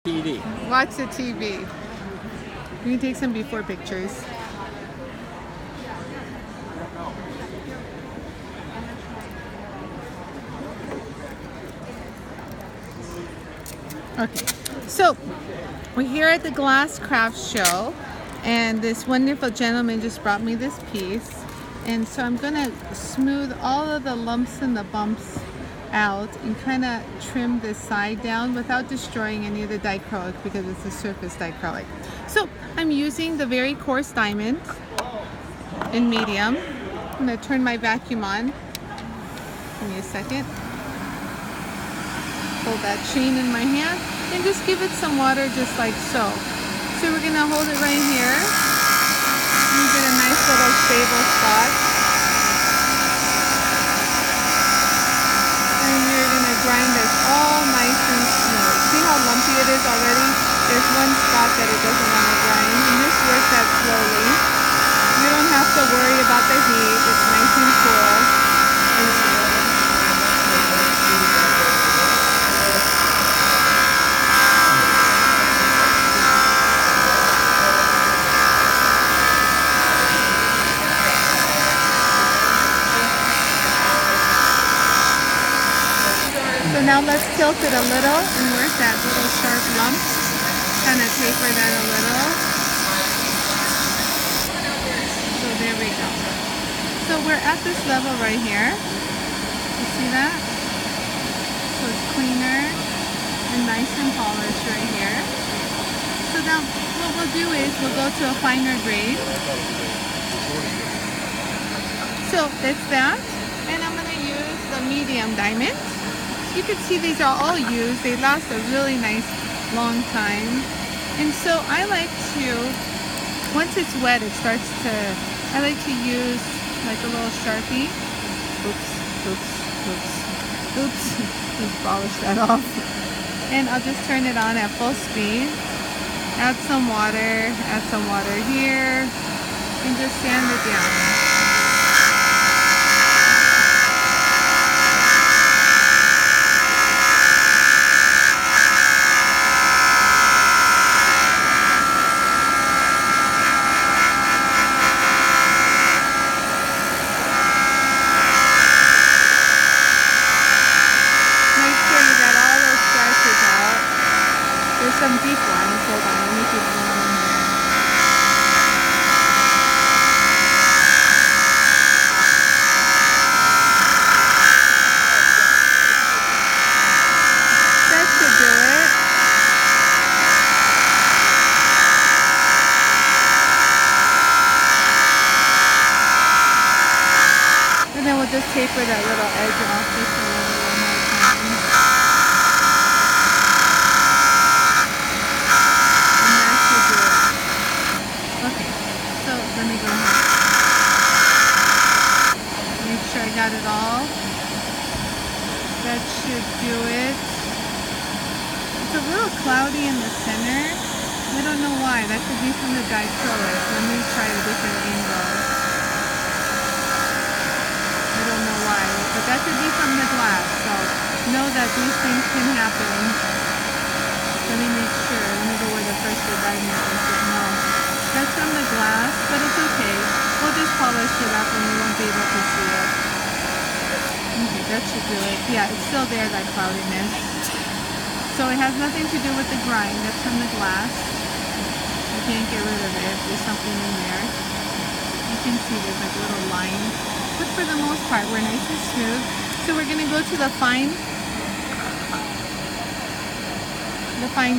TV. Watch the TV. You can take some before pictures. Okay, so we're here at the Glass Craft Show, and this wonderful gentleman just brought me this piece, and so I'm gonna smooth all of the lumps and the bumps out and kind of trim this side down without destroying any of the dichroic because it's a surface dichroic. So I'm using the very coarse diamond in medium. I'm gonna turn my vacuum on. Give me a second. Hold that chain in my hand and just give it some water just like so. So we're gonna hold it right here. You get a nice little stable spot. And you're gonna grind this all nice and smooth. See how lumpy it is already? There's one spot that it doesn't want to grind. And just work that slowly. You don't have to worry about the heat. It's nice and cool. So now let's tilt it a little and work that little sharp lump. Kind of taper that a little. So there we go. So we're at this level right here. You see that? So it's cleaner and nice and polished right here. So now what we'll do is we'll go to a finer grade. So it's that. And I'm going to use the medium diamond. You can see these are all used. They last a really nice long time. And so I like to, once it's wet, it starts to, I like to use like a little Sharpie. Oops, oops, oops, oops. Just polish that off. And I'll just turn it on at full speed. Add some water here, and just sand it down. Some deep ones. Hold on, let me keep one in here. That should do it. And then we'll just taper that little edge off just a little more time. Got it all. That should do it. It's a little cloudy in the center. I don't know why. That could be from the dichroic. Let me try a different angle. I don't know why, but that could be from the glass. So know that these things can happen. Let me make sure. Let me go where the first diamond is. No, that's from the glass, but it's okay. We'll just polish it up and we won't be able to see it. Okay, that should do it. Yeah, it's still there, that cloudiness. So it has nothing to do with the grind. That's from the glass. You can't get rid of it. There's something in there. You can see there's like little lines. But for the most part, we're nice and smooth. So we're going to go to the fine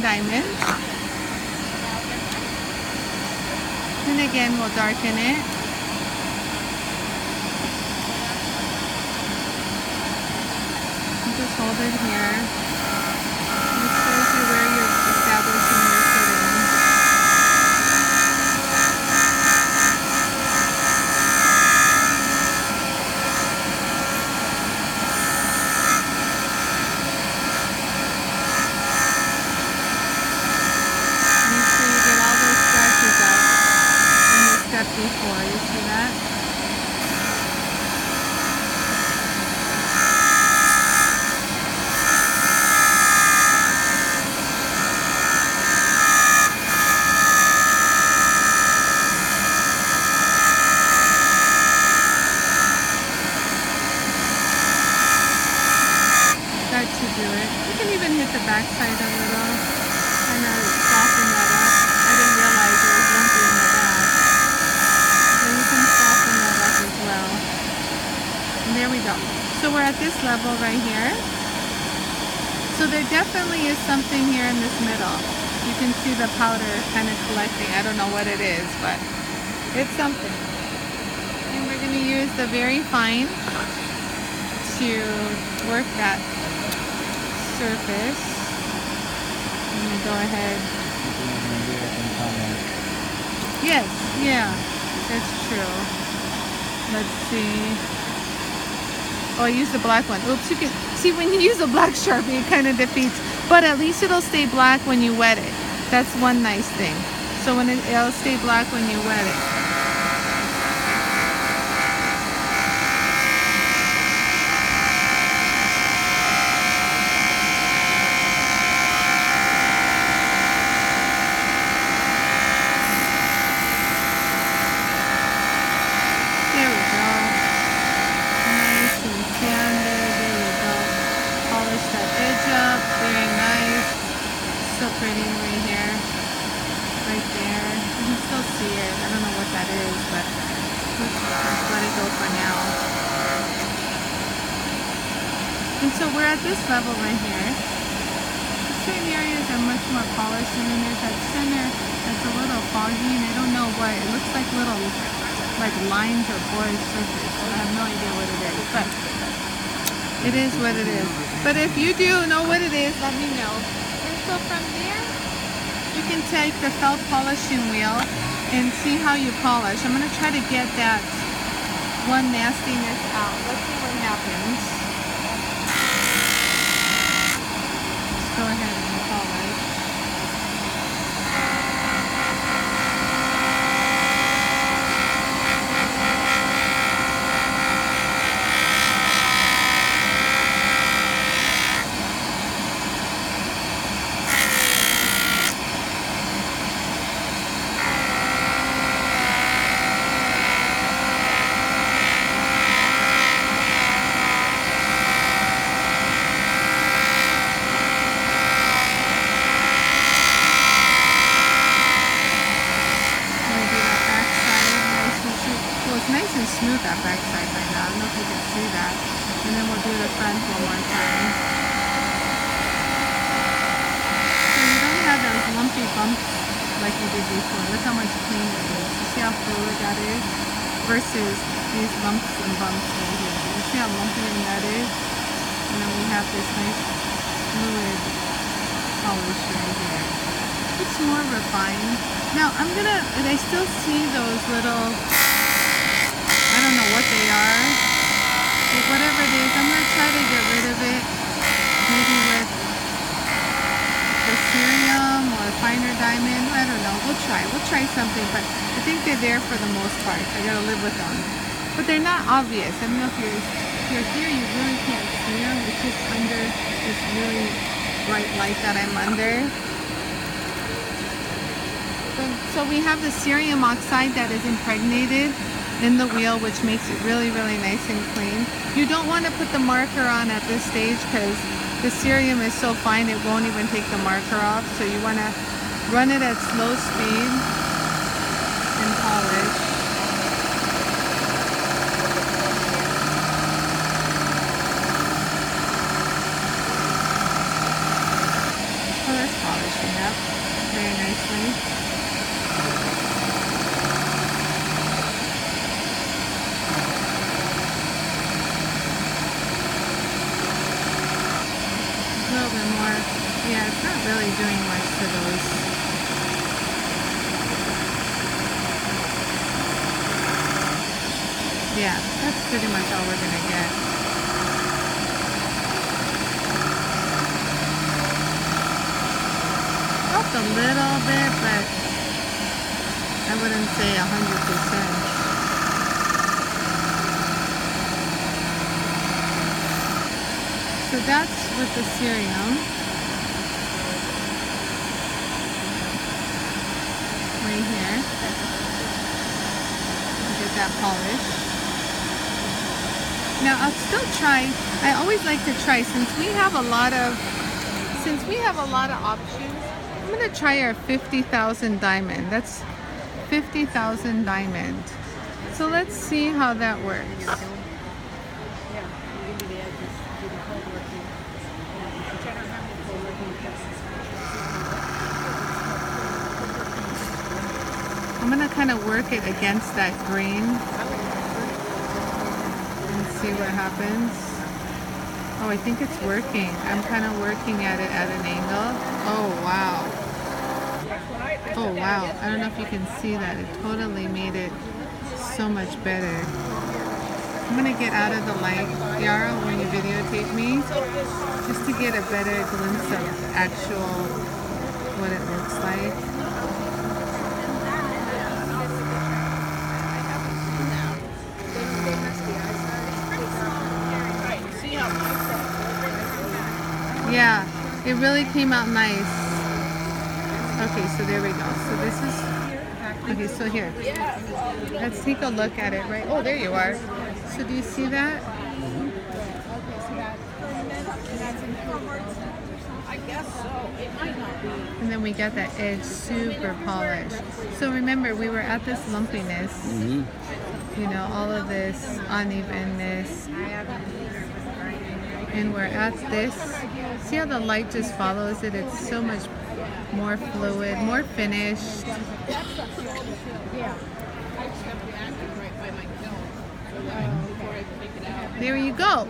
diamond. And again, we'll darken it. Just hold it here. It shows you where you're establishing your fitting. Make sure you get all those scratches out in the step before. You see that? level right here. So there definitely is something here in this middle. You can see the powder kind of collecting. I don't know what it is, but it's something. And we're going to use the very fine to work that surface. I'm going to go ahead. Yes, yeah, that's true. Let's see. Oh, I used the black one. Oops, you can see when you use a black Sharpie, it kind of defeats, but at least it'll stay black when you wet it. That's one nice thing. So when it'll stay black when you wet it. Pretty right here, right there. You can still see it. I don't know what that is, but let's just let it go for now. And so we're at this level right here. Certain areas are much more polished, and then there's that center that's a little foggy, and I don't know what. It looks like little like lines or board surface. I have no idea what it is, but it is what it is. But if you do know what it is, let me know. So from there, you can take the felt polishing wheel and see how you polish. I'm going to try to get that one nastiness out. Let's see what happens. Let's go ahead and polish. Nice and smooth that back side right now. I don't know if you can see that. And then we'll do the front one more time. So you don't have those lumpy bumps like you did before. Look how much cleaner it is. You see how fluid that is? Versus these lumps and bumps right here. You see how lumpy that is? And then we have this nice fluid polish right here. It's more refined. Now I'm gonna, I still see those little, I don't know what they are, but whatever it is, I'm going to try to get rid of it, maybe with the cerium or finer diamond. I don't know, we'll try something, but I think they're there for the most part. I got to live with them, but they're not obvious. I don't know if you're here, you really can't see them. It's just under this really bright light that I'm under. So we have the cerium oxide that is impregnated in the wheel, which makes it really, really nice and clean. You don't want to put the marker on at this stage because the cerium is so fine it won't even take the marker off. So you want to run it at slow speed and polish. Oh, that's polishing up very nicely. Yeah, it's not really doing much to those. Yeah, that's pretty much all we're going to get. Helped a little bit, but I wouldn't say 100%. So that's with the cerium. Right here. Get that polish. Now I'll still try. I always like to try since we have a lot of options. I'm gonna try our 50,000 diamond. That's 50,000 diamond. So let's see how that works. I'm gonna kind of work it against that grain and see what happens. Oh, I think it's working. I'm kind of working at it at an angle. Oh, wow. Oh, wow. I don't know if you can see that. It totally made it so much better. I'm gonna get out of the light, Yara, when you videotape me, just to get a better glimpse of actual what it looks like. Yeah, it really came out nice. Okay, so there we go. So this is, okay, so here, let's take a look at it, right? Oh, there you are. So do you see that? I guess so. It might not be. And then we got that edge super polished. So remember, we were at this lumpiness, you know, all of this unevenness. And we're at this. See how the light just follows it? It's so much more fluid, more finished. There you go.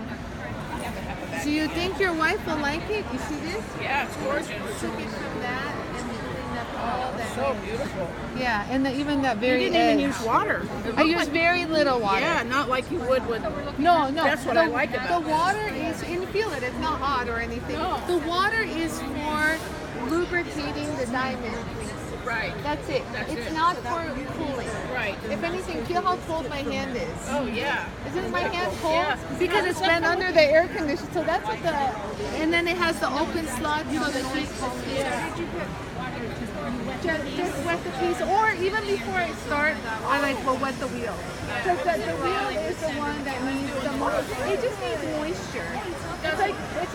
Do you think your wife will like it? You see this? Yeah, it's gorgeous. Took it from that and cleaned up all that. So beautiful. Yeah, and even that very You didn't even edge. use water. I used very little water. Yeah, not like you would with. No. That's what I like about the water is, and you feel it. It's not hot or anything. No. The water is for lubricating the diamond. Right. That's it. It's not for cooling. Right. If anything, feel how cold my hand is. Oh yeah. Isn't my hand cold? Yeah. Because it's been under the air conditioner. So that's what the, and then it has the open slot so the heat can just wet the piece. Or even before I start, I like will wet the wheel. Because the wheel is the one that needs the most, it just needs moisture. It's like, it's